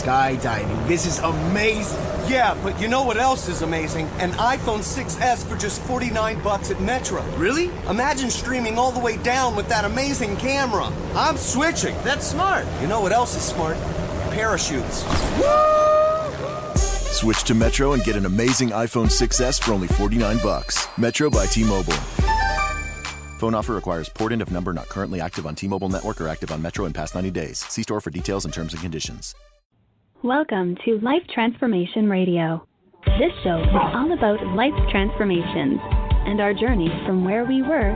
skydiving. This is amazing. Yeah, but you know what else is amazing? An iPhone 6S for just $49 at Metro. Really? Imagine streaming all the way down with that amazing camera. I'm switching. That's smart. You know what else is smart? Parachutes. Switch to Metro and get an amazing iPhone 6S for only $49. Metro by T-Mobile. Phone offer requires port-in of number not currently active on T-Mobile network or active on Metro in past 90 days. See store for details and terms and conditions. Welcome to Life Transformation Radio. This show is all about life transformations and our journey from where we were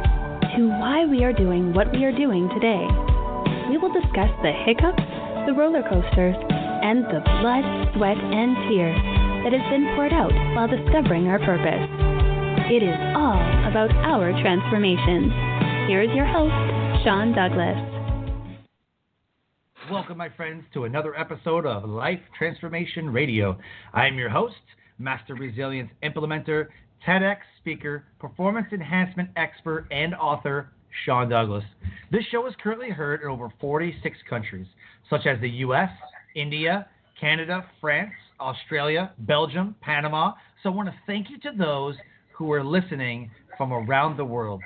to why we are doing what we are doing today. We will discuss the hiccups, the roller coasters, and the blood, sweat, and tears that has been poured out while discovering our purpose. It is all about our transformations. Here is your host, Sean Douglas. Welcome, my friends, to another episode of Life Transformation Radio. I am your host, Master Resilience Implementer, TEDx speaker, performance enhancement expert, and author, Sean Douglas. This show is currently heard in over 46 countries, such as the U.S., India, Canada, France, Australia, Belgium, Panama. So I want to thank you to those who are listening from around the world.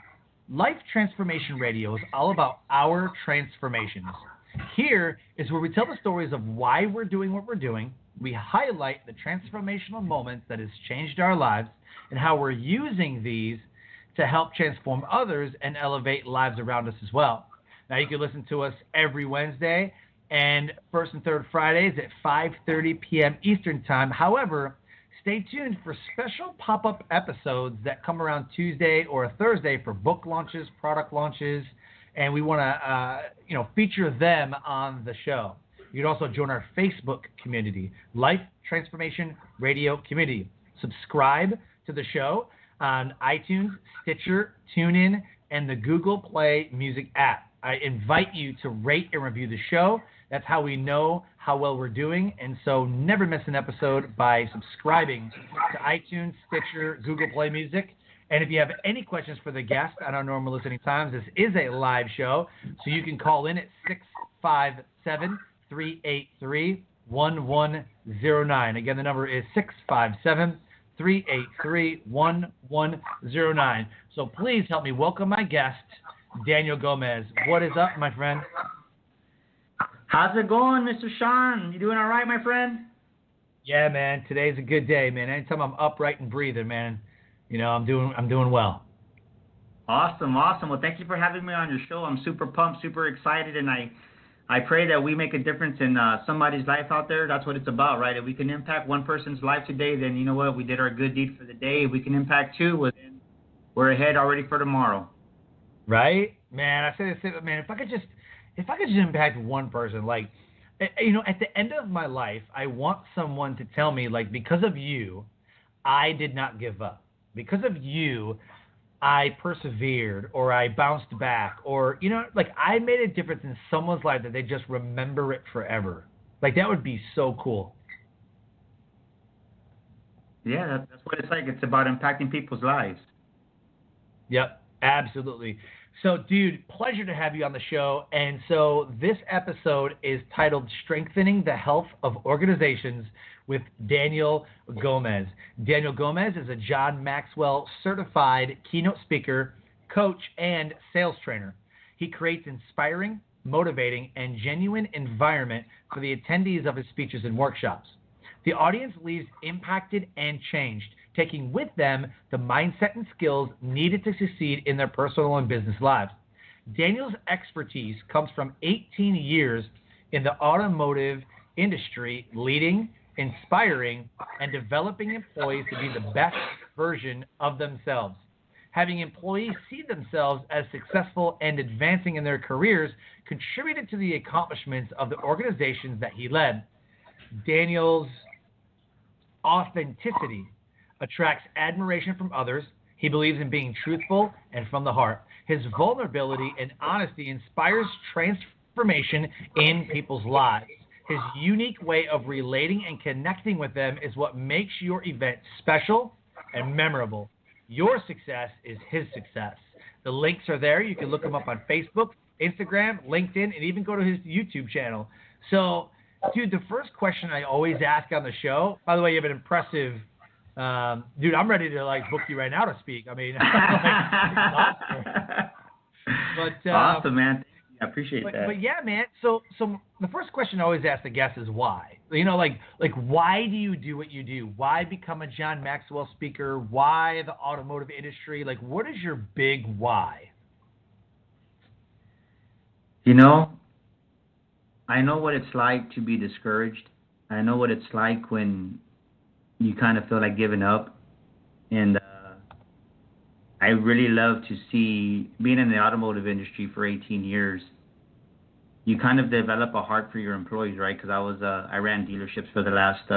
Life Transformation Radio is all about our transformations. Here is where we tell the stories of why we're doing what we're doing. We highlight the transformational moments that has changed our lives and how we're using these to help transform others and elevate lives around us as well. Now, you can listen to us every Wednesday and first and third Fridays at 5:30 p.m. Eastern Time. However, stay tuned for special pop-up episodes that come around Tuesday or Thursday for book launches, product launches, and we want to feature them on the show. You can also join our Facebook community, Life Transformation Radio Community. Subscribe to the show on iTunes, Stitcher, TuneIn, and the Google Play Music app. I invite you to rate and review the show. That's how we know how well we're doing. And so never miss an episode by subscribing to iTunes, Stitcher, Google Play Music. And if you have any questions for the guest on our normal listening times, this is a live show. So you can call in at 657-383-1109. Again, the number is 657-383-1109. So please help me welcome my guest, Daniel Gomez. What is up, my friend? How's it going, Mr. Sean? You doing all right, my friend? Yeah, man. Today's a good day, man. Anytime I'm upright and breathing, man, I'm doing well. Awesome. Well, thank you for having me on your show. I'm super pumped, super excited, and I pray that we make a difference in somebody's life out there. That's what it's about, right? If we can impact one person's life today, then you know what? We did our good deed for the day. If we can impact two, well, then we're ahead already for tomorrow. Right, man. I say this, man. If I could just impact one person, like, at the end of my life, I want someone to tell me, like, because of you, I did not give up. Because of you, I persevered, or I bounced back, or, I made a difference in someone's life that they just remember it forever. Like, that would be so cool. Yeah, that's what it's like. It's about impacting people's lives. Yep, absolutely. So, dude, pleasure to have you on the show. And so this episode is titled Strengthening the Health of Organizations with Daniel Gomez. Daniel Gomez is a John Maxwell certified keynote speaker, coach, and sales trainer. He creates inspiring, motivating, and genuine environment for the attendees of his speeches and workshops. The audience leaves impacted and changed, taking with them the mindset and skills needed to succeed in their personal and business lives. Daniel's expertise comes from 18 years in the automotive industry, leading, inspiring, and developing employees to be the best version of themselves. Having employees see themselves as successful and advancing in their careers contributed to the accomplishments of the organizations that he led. Daniel's authenticity attracts admiration from others. He believes in being truthful and from the heart. His vulnerability and honesty inspires transformation in people's lives. His unique way of relating and connecting with them is what makes your event special and memorable. Your success is his success. The links are there. You can look him up on Facebook, Instagram, LinkedIn, and even go to his YouTube channel. So, dude, the first question I always ask on the show, by the way, you have an impressive, dude, I'm ready to like book you right now to speak. I mean, but, awesome, man. I appreciate that. But yeah, man. So the first question I always ask the guests is why? You know, like why do you do what you do? Why become a John Maxwell speaker? Why the automotive industry? Like, what is your big why? You know, I know what it's like to be discouraged. I know what it's like when you kind of feel like giving up. And I really love to see, being in the automotive industry for 18 years, you kind of develop a heart for your employees, right? Because I ran dealerships for the last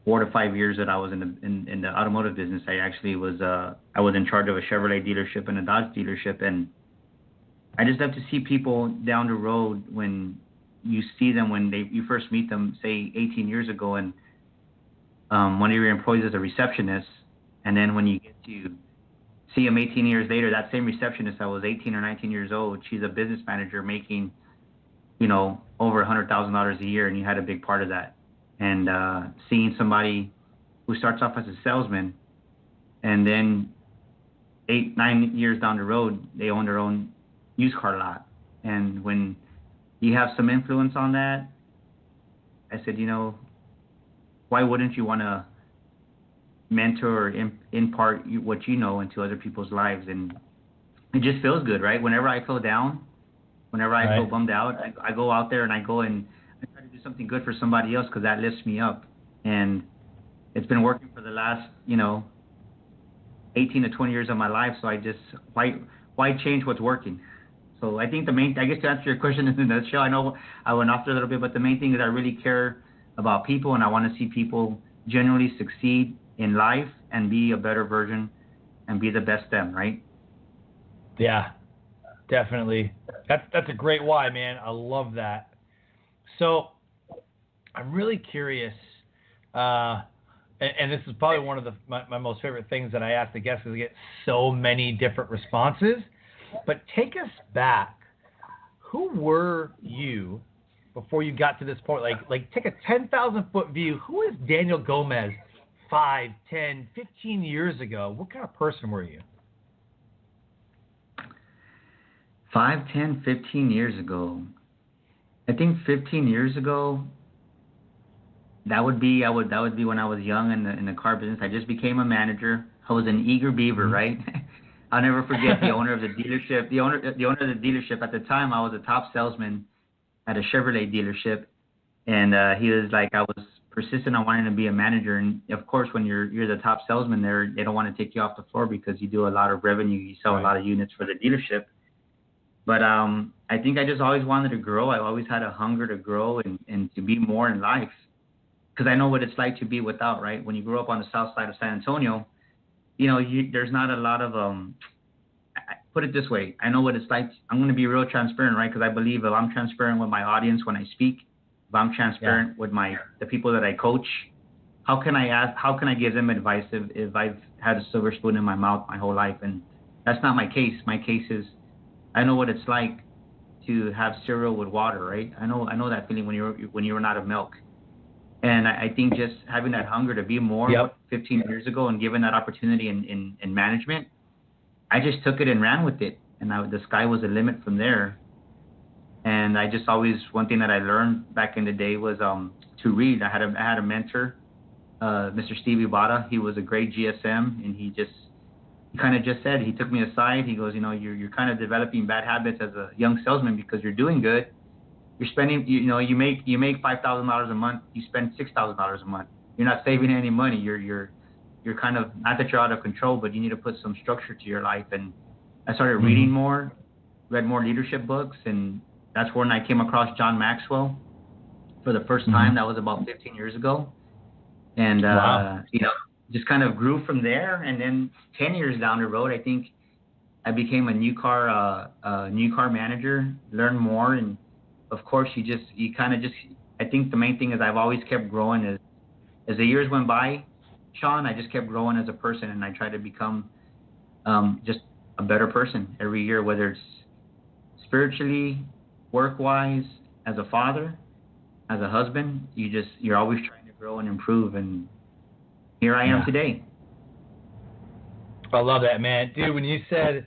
4 to 5 years that I was in the automotive business. I actually was I was in charge of a Chevrolet dealership and a Dodge dealership, and I just love to see people down the road when you see them when you first meet them, say 18 years ago, and one of your employees is a receptionist, and then when you get to see them 18 years later, that same receptionist that was 18 or 19 years old, she's a business manager making, you know, over $100,000 a year, and you had a big part of that. And seeing somebody who starts off as a salesman, and then 8, 9 years down the road, they own their own used car lot. And when you have some influence on that, I said, you know, why wouldn't you want to mentor or impart what you know into other people's lives? And it just feels good, right? Whenever I feel down, whenever I feel bummed out, I go out there and I try to do something good for somebody else, because that lifts me up. And it's been working for the last, you know, 18 to 20 years of my life. So I just, why change what's working? So I think I guess to answer your question in a nutshell, I know I went off there a little bit, but the main thing is I really care about people, and I want to see people genuinely succeed in life and be a better version and be the best them, right? Yeah, definitely. That's a great why, man. I love that. So I'm really curious, and this is probably one of my most favorite things that I ask the guests, is to get so many different responses. But take us back. Who were you before you got to this point? Like take a 10,000-foot view. Who is Daniel Gomez 5, 10, 15 years ago? What kind of person were you? 5, 10, 15 years ago. I think 15 years ago, that would be when I was young in the car business. I just became a manager. I was an eager beaver, right? I'll never forget the owner of the dealership. The owner of the dealership at the time, I was a top salesman at a Chevrolet dealership, and he was like, I was persistent on wanting to be a manager. And of course, when you're the top salesman there, they don't want to take you off the floor because you do a lot of revenue. You sell a lot of units for the dealership. But I think I just always wanted to grow. I always had a hunger to grow and to be more in life, because I know what it's like to be without, right? When you grow up on the south side of San Antonio, you know, there's not a lot of, put it this way, I know what it's like. I'm going to be real transparent, right? Because I believe if I'm transparent with my audience when I speak, if I'm transparent with the people that I coach, how can I give them advice if I've had a silver spoon in my mouth my whole life? And that's not my case. My case is, I know what it's like to have cereal with water, right? I know that feeling when you run out of milk. And I think just having that hunger to be more 15 years ago and given that opportunity in management, I just took it and ran with it. And the sky was the limit from there. And I just always, one thing that I learned back in the day was to read. I had a mentor, Mr. Stevie Bada. He was a great GSM, and he kind of just said, he took me aside. He goes, you know, you're kind of developing bad habits as a young salesman because you're doing good. You're spending, you know, you make $5,000 a month. You spend $6,000 a month. You're not saving any money. You're kind of, not that you're out of control, but you need to put some structure to your life. And I started reading more, read more leadership books, and that's when I came across John Maxwell for the first time. That was about 15 years ago. And you know, just kind of grew from there. And then 10 years down the road, I think I became a new car manager, learned more. And of course, you kind of I think the main thing is I've always kept growing. As the years went by, Sean, I just kept growing as a person, and I tried to become just a better person every year, whether it's spiritually, work-wise, as a father. as a husband, you're always trying to grow and improve, and here I am today. I love that, man. Dude, when you said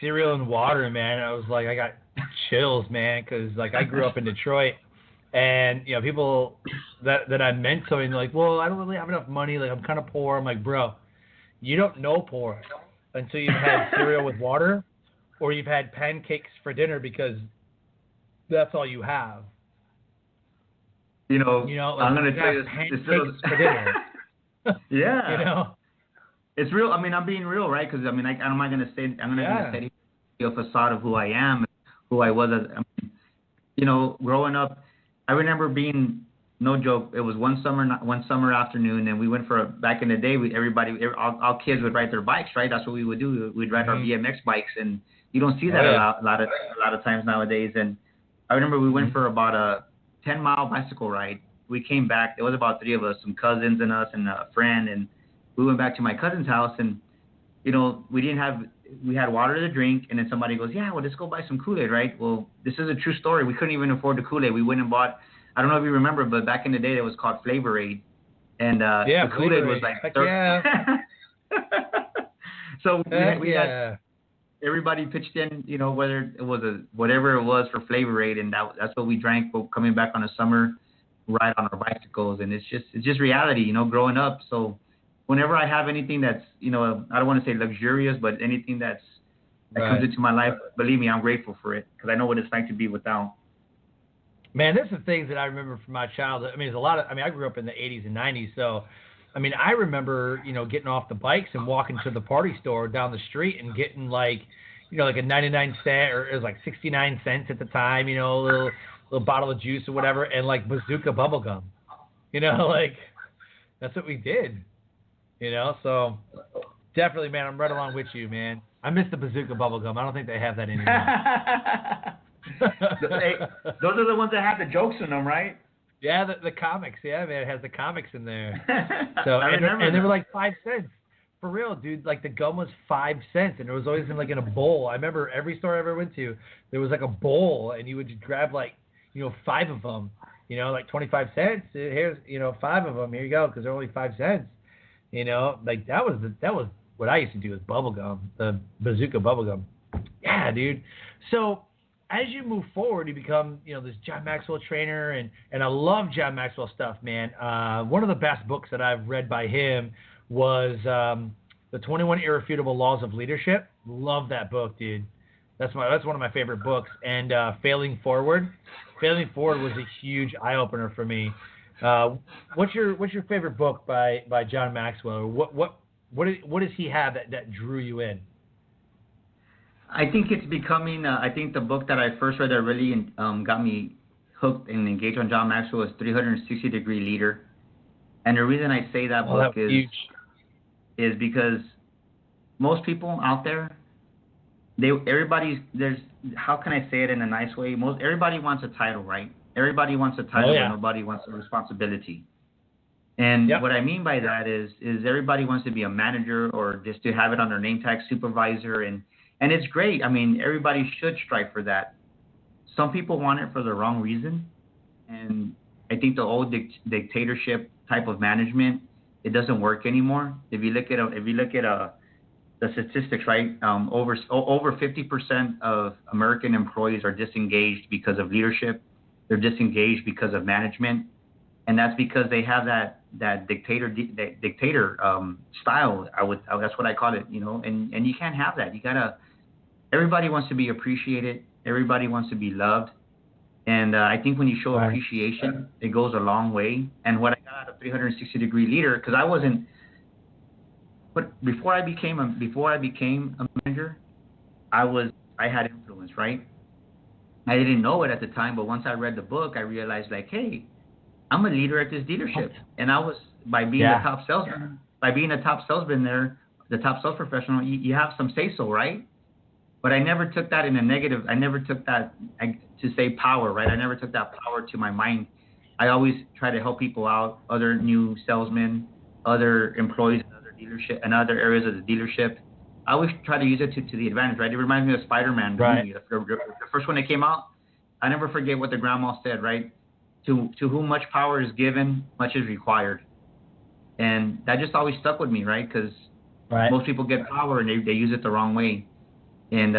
cereal and water, man, I was like, I got chills, man, because like I grew up in Detroit, and you know, people that I'm mentoring, they're like, well, I don't really have enough money, like I'm kind of poor. I'm like, bro, you don't know poor until you've had cereal with water, or you've had pancakes for dinner, because that's all you have. You know, like, I'm gonna tell you pancakes for dinner. Yeah. You know. It's real. I mean, I'm being real, right? Because I'm not gonna say a facade of who I am, who I was. Growing up, I remember being, no joke. It was one summer afternoon, and we went back in the day. All kids would ride their bikes, right? That's what we would do. We'd ride our BMX bikes, and you don't see that a lot of times nowadays. And I remember we went for about a 10-mile bicycle ride. We came back. There was about 3 of us, some cousins and us, and a friend, and we went back to my cousin's house, and we had water to drink, and then somebody goes, yeah, well, let's go buy some Kool-Aid, right? Well, this is a true story. We couldn't even afford the Kool-Aid. We went and bought, I don't know if you remember, but back in the day, it was called Flavor Aid, and the Kool-Aid was like, so we got, everybody pitched in, whether it was whatever it was for Flavor Aid, and that's what we drank coming back on a summer ride on our bicycles, and it's just reality, growing up. So whenever I have anything that's, I don't want to say luxurious, but anything that comes into my life, believe me, I'm grateful for it, because I know what it's like to be without. Man, there's some things that I remember from my childhood. I mean, there's a lot of, I grew up in the 80s and 90s, so, I remember, getting off the bikes and walking to the party store down the street and getting like a 99 cent, or it was like 69 cents at the time, a little bottle of juice or whatever, and like bazooka bubble gum, like that's what we did. So definitely, man, I'm right along with you, man. I miss the bazooka bubblegum. I don't think they have that anymore. Hey, those are the ones that have the jokes in them, right? Yeah, the comics. Yeah, man, it has the comics in there. So I remember and they were like 5 cents. For real, dude. Like the gum was 5 cents, and it was always in a bowl. I remember every store I ever went to, there was like a bowl, and you would grab 5 of them. Like 25 cents. Here's 5 of them. Here you go, because they're only 5 cents. Like that was what I used to do with bubblegum, the bazooka bubblegum. Yeah, dude. So as you move forward, you become, this John Maxwell trainer, and I love John Maxwell stuff, man. One of the best books that I've read by him was The 21 Irrefutable Laws of Leadership. Love that book, dude. That's one of my favorite books. And Failing Forward. Failing Forward was a huge eye opener for me. What's your favorite book by John Maxwell? What does he have that drew you in? I think it's becoming. I think the book that I first read that really got me hooked and engaged on John Maxwell is 360 Degree Leader, and the reason I say that book is because most people out there, how can I say it in a nice way? Everybody wants a title, right? Everybody wants a title, but nobody wants a responsibility. And what I mean by that is everybody wants to be a manager, or just to have it on their name tag, supervisor, and it's great. Everybody should strive for that. Some people want it for the wrong reason, and I think the old dictatorship type of management, it doesn't work anymore. If you look at the statistics, right? Over 50% of American employees are disengaged because of leadership. They're disengaged because of management, and that's because they have that dictator style. That's what I call it, And you can't have that. Everybody wants to be appreciated. Everybody wants to be loved, and I think when you show appreciation, it goes a long way. And what I got out of 360 Degree Leader, because I wasn't. But before I became a manager, I had influence, right? I didn't know it at the time, but once I read the book, I realized, hey, I'm a leader at this dealership, and I was by being a top salesman. By being a top salesman there, the top sales professional, you have some say so, right? But I never took that in a negative. I never took that to say power, right? I never took that power to my mind. I always try to help people out, other new salesmen, other employees in other dealership and other areas of the dealership. I always try to use it to the advantage, right? It reminds me of Spider-Man movie, the first one that came out. I never forget what the grandma said, right? to whom much power is given, much is required. And that just always stuck with me, right? Because most people get power and they use it the wrong way. And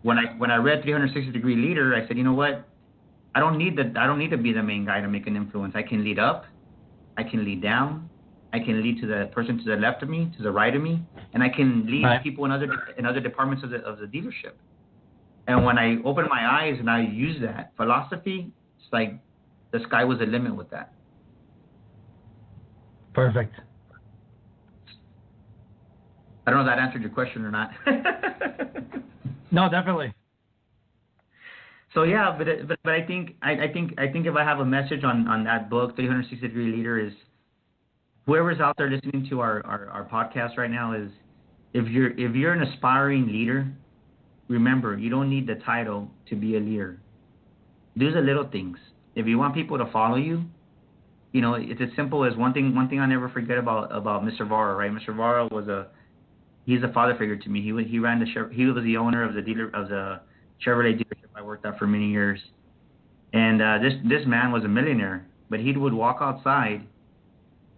when I read 360 Degree Leader, I said, you know what? I don't need to be the main guy to make an influence. I can lead up, I can lead down, I can lead to the person to the left of me, to the right of me, and I can lead people in other departments of the dealership. And when I opened my eyes and I used that philosophy, it's like the sky was the limit with that. Perfect. I don't know if that answered your question or not. No, definitely. So yeah, but I think if I have a message on that book, 360 Degree Leader, is whoever's out there listening to our podcast right now, is if you're an aspiring leader, remember, you don't need the title to be a leader. Do the little things. If you want people to follow you, you know, it's as simple as one thing I never forget about Mr. Vara, right? Mr. Vara he's a father figure to me. He was the owner of the Chevrolet dealership I worked at for many years. And this man was a millionaire, but he would walk outside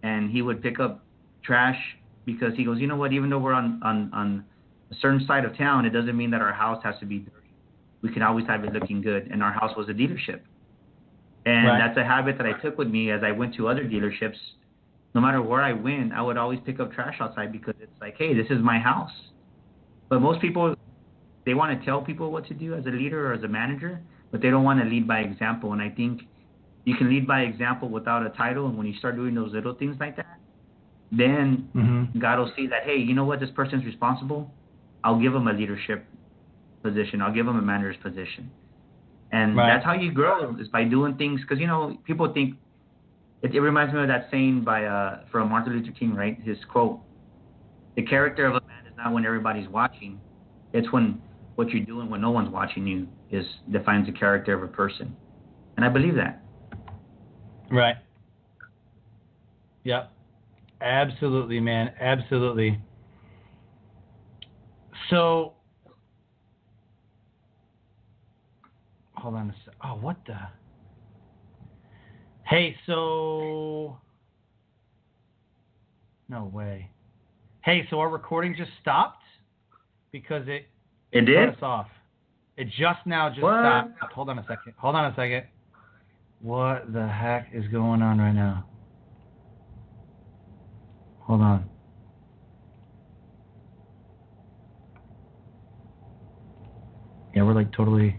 and he would pick up trash because he goes, you know what, even though we're on a certain side of town, it doesn't mean that our house has to be dirty. We can always have it looking good. And our house was a dealership. And that's a habit that I took with me as I went to other dealerships. No matter where I went, I would always pick up trash outside because it's like, hey, this is my house. But most people, they want to tell people what to do as a leader or as a manager, but they don't want to lead by example. And I think you can lead by example without a title. And when you start doing those little things like that, then God will see that, hey, you know what, this person's responsible. I'll give them a leadership position. I'll give them a manager's position. And that's how you grow, is by doing things. Because, you know, people think, it reminds me of that saying from Martin Luther King, right? His quote, the character of a man is not when everybody's watching. It's when what you're doing when no one's watching you defines the character of a person. And I believe that. Right. Yep. Absolutely, man. Absolutely. So, hold on a sec. Oh, what the? Hey, so... No way. Hey, so our recording just stopped? Because it did? Cut us off. It just stopped. Hold on a second. What the heck is going on right now? Hold on. Yeah, we're like totally...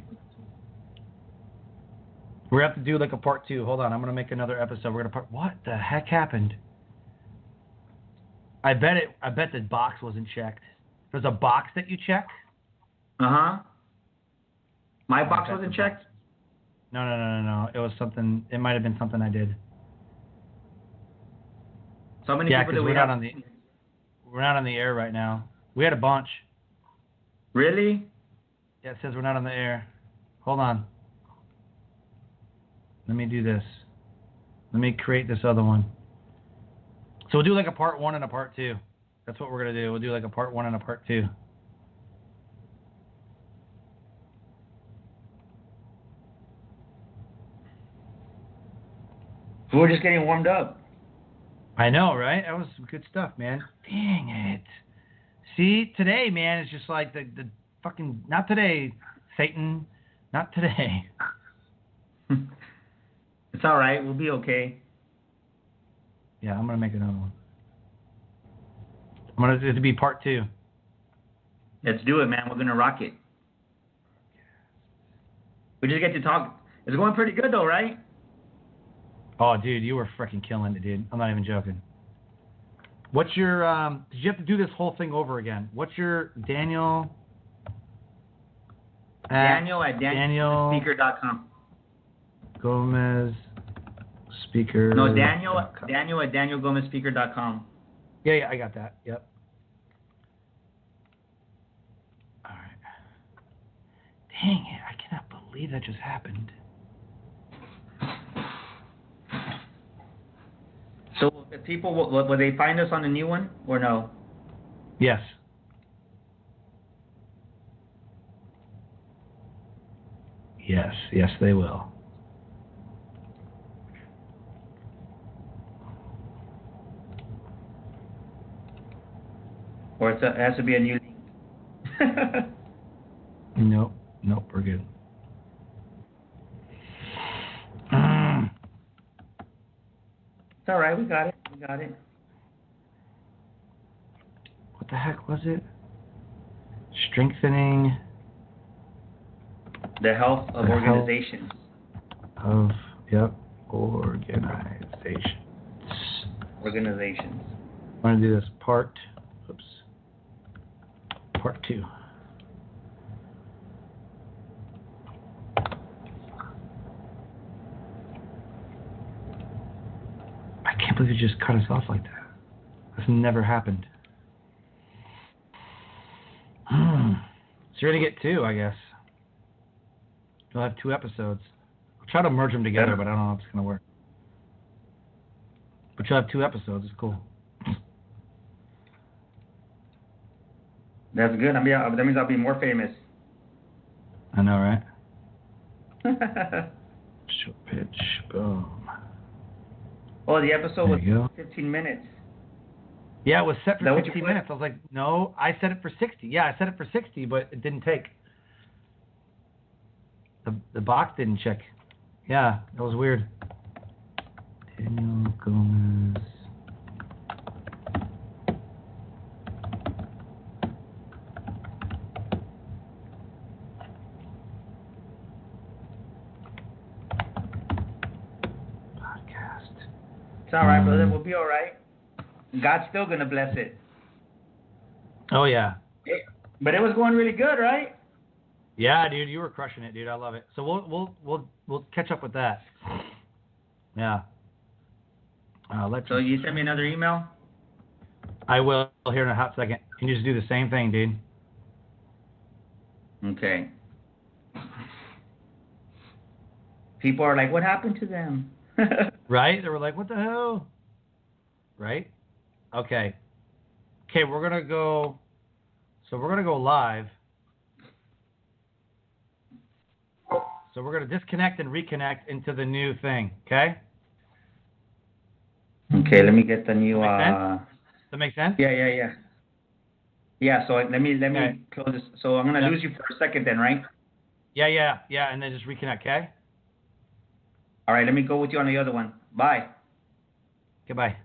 We have to do like a part 2. Hold on, I'm gonna make another episode. What the heck happened? I bet the box wasn't checked. There's a box that you check? My box wasn't checked? No. It was something. It might have been something I did. So many people that we're not on the air right now. We had a bunch. Really? Yeah, it says we're not on the air. Hold on. Let me do this. Let me create this other one. So we'll do like a part 1 and a part 2. That's what we're going to do. We'll do like a part 1 and a part 2. We're just getting warmed up. I know, right? That was some good stuff, man. Dang it. See, today, man, is just like the fucking... Not today, Satan. Not today. It's all right. We'll be okay. Yeah, I'm going to make another one. It'll be part 2. Let's do it, man. We're going to rock it. We just get to talk. It's going pretty good, though, right? Oh, dude, you were freaking killing it, dude. I'm not even joking. What's your... did you have to do this whole thing over again? What's your Daniel... Daniel at DanielSpeaker.com. Gomez Speaker. No, Daniel at DanielGomezSpeaker.com. Yeah, I got that. Yep. All right. Dang it! I cannot believe that just happened. So, if people will they find us on the new one or no? Yes. Yes, they will. Or it has to be a new link. Nope, we're good. It's all right. We got it. What the heck was it? Strengthening The health of organizations. Organizations. I'm going to do this part 2. I can't believe you just cut us off like that. This never happened. So you're going to get 2, I guess. You'll have 2 episodes. I'll try to merge them together, but I don't know if it's going to work. But you'll have 2 episodes. It's cool. That's good. That means I'll be more famous. I know, right? Short pitch. Boom. Oh, the episode was 15 minutes. Yeah, it was set for 15 minutes. I was like, no, I set it for 60. Yeah, I set it for 60, but it didn't take. The box didn't check. Yeah, that was weird. Daniel Gomez. Podcast. It's all right, brother. We'll be all right. God's still gonna bless it. Oh yeah. But it was going really good, right? Yeah, dude, you were crushing it, dude. I love it. So we'll catch up with that. Yeah. So you send me another email? I will here in a hot second. Can you just do the same thing, dude? Okay. People are like, what happened to them? Right? They were like, what the hell? Right? Okay. Okay, we're gonna go live. So we're gonna disconnect and reconnect into the new thing, okay? Okay, let me get the new Does that make sense? Yeah. Yeah, so let me Okay. close this. So I'm gonna lose you for a second then, right? Yeah, and then just reconnect, okay? All right, let me go with you on the other one. Bye. Goodbye.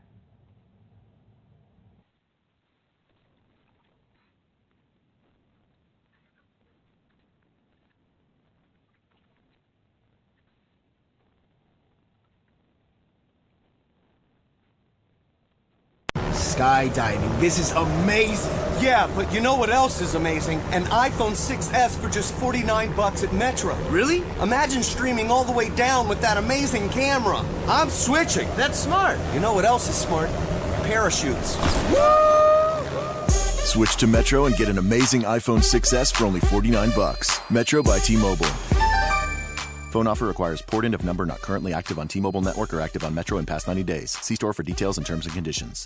Skydiving. This is amazing. Yeah, but you know what else is amazing? An iPhone 6S for just 49 bucks at Metro. Really? Imagine streaming all the way down with that amazing camera. I'm switching. That's smart. You know what else is smart? Parachutes. Switch to Metro and get an amazing iPhone 6S for only 49 bucks. Metro by T-Mobile. Phone offer requires port-in of number not currently active on T-Mobile network or active on Metro in past 90 days. See store for details and terms and conditions.